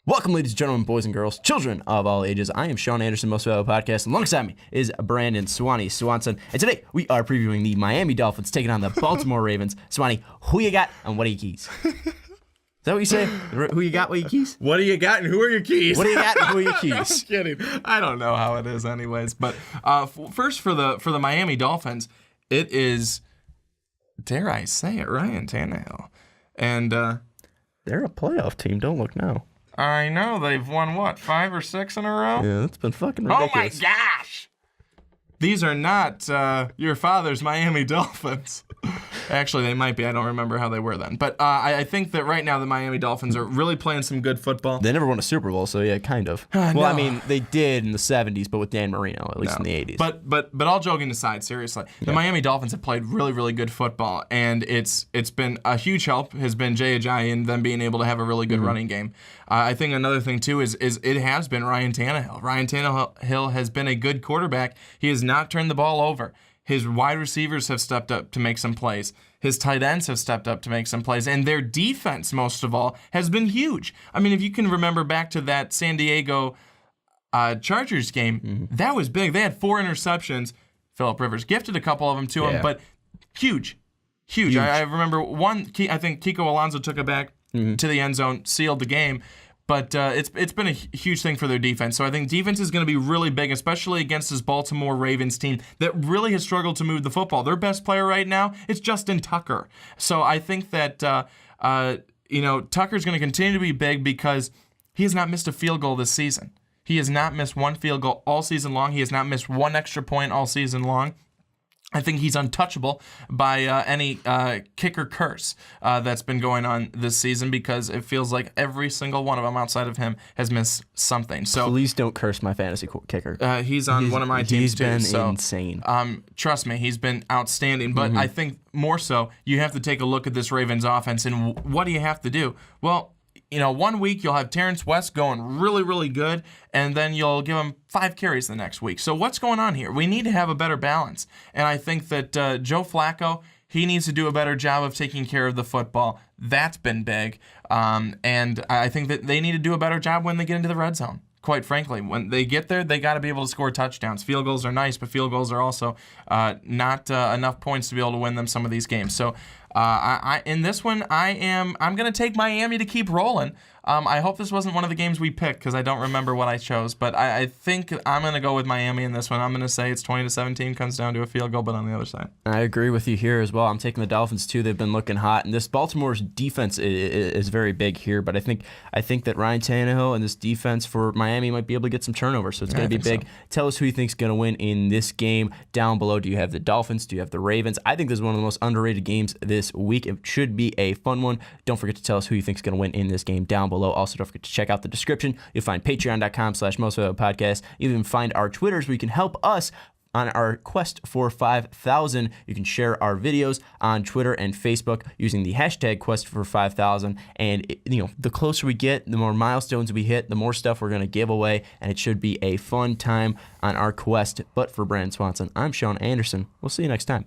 Welcome, ladies and gentlemen, boys and girls, children of all ages. I am Sean Anderson, Most Valuable Podcast, and alongside me is Brandon Swanson. And today we are previewing the Miami Dolphins taking on the Baltimore Ravens. Swanee, who you got and what are your keys? Is that what you say? Who you got, what are your keys? What do you got and who are your keys? What do you got and who are your keys? I'm just kidding. I don't know how it is anyways. But first for the Miami Dolphins, it is, dare I say it, Ryan Tannehill. And they're a playoff team. Don't look now. I know. They've won, what, 5 or 6 in a row? Yeah, that's been fucking ridiculous. Oh, my gosh. These are not your father's Miami Dolphins. Actually, they might be. I don't remember how they were then. But I think that right now the Miami Dolphins are really playing some good football. They never won a Super Bowl, so yeah, kind of. Well, I mean, they did in the 70s, but with Dan Marino, at least in the 80s. But all joking aside, seriously, the Miami Dolphins have played really, really good football, and it's been a huge help has been Jay Ajayi and them being able to have a really good running game. I think another thing, too, is it has been Ryan Tannehill. Ryan Tannehill has been a good quarterback. He has not turned the ball over. His wide receivers have stepped up to make some plays. His tight ends have stepped up to make some plays. And their defense, most of all, has been huge. I mean, if you can remember back to that San Diego Chargers game, that was big. They had 4 interceptions. Phillip Rivers gifted a couple of them to him, but huge. I remember one, I think Kiko Alonso took it back to the end zone, sealed the game. But it's been a huge thing for their defense. So I think defense is going to be really big, especially against this Baltimore Ravens team that really has struggled to move the football. Their best player right now is Justin Tucker. So I think that Tucker's going to continue to be big because he has not missed a field goal this season. He has not missed one field goal all season long. He has not missed one extra point all season long. I think he's untouchable by any kicker curse that's been going on this season because it feels like every single one of them outside of him has missed something. So please don't curse my fantasy kicker. He's on one of my teams too. He's been insane. Trust me, he's been outstanding. But I think more so, you have to take a look at this Ravens offense and what do you have to do? Well, 1 week you'll have Terrence West going really, really good, and then you'll give him 5 carries the next week. So what's going on here? We need to have a better balance. And I think that Joe Flacco, he needs to do a better job of taking care of the football. That's been big. And I think that they need to do a better job when they get into the red zone. Quite frankly, when they get there, they got to be able to score touchdowns. Field goals are nice, but field goals are also not enough points to be able to win them some of these games. So in this one, I'm going to take Miami to keep rolling. I hope this wasn't one of the games we picked because I don't remember what I chose, but I think I'm going to go with Miami in this one. I'm going to say it's 20-17, comes down to a field goal, but on the other side. I agree with you here as well. I'm taking the Dolphins too. They've been looking hot, and this Baltimore's defense is very big here, but I think that Ryan Tannehill and this defense for Miami might be able to get some turnovers, so it's going to be big. So. Tell us who you think is going to win in this game down below. Do you have the Dolphins? Do you have the Ravens? I think this is one of the most underrated games this week. It should be a fun one. Don't forget to tell us who you think is going to win in this game down below. Also, don't forget to check out the description. You'll find patreon.com/mostvaluablepodcast. You can find our Twitters where you can help us on our quest for 5,000. You can share our videos on Twitter and Facebook using the hashtag quest for 5,000. And the closer we get, the more milestones we hit, the more stuff we're going to give away. And it should be a fun time on our quest. But for Brandon Swanson, I'm Sean Anderson. We'll see you next time.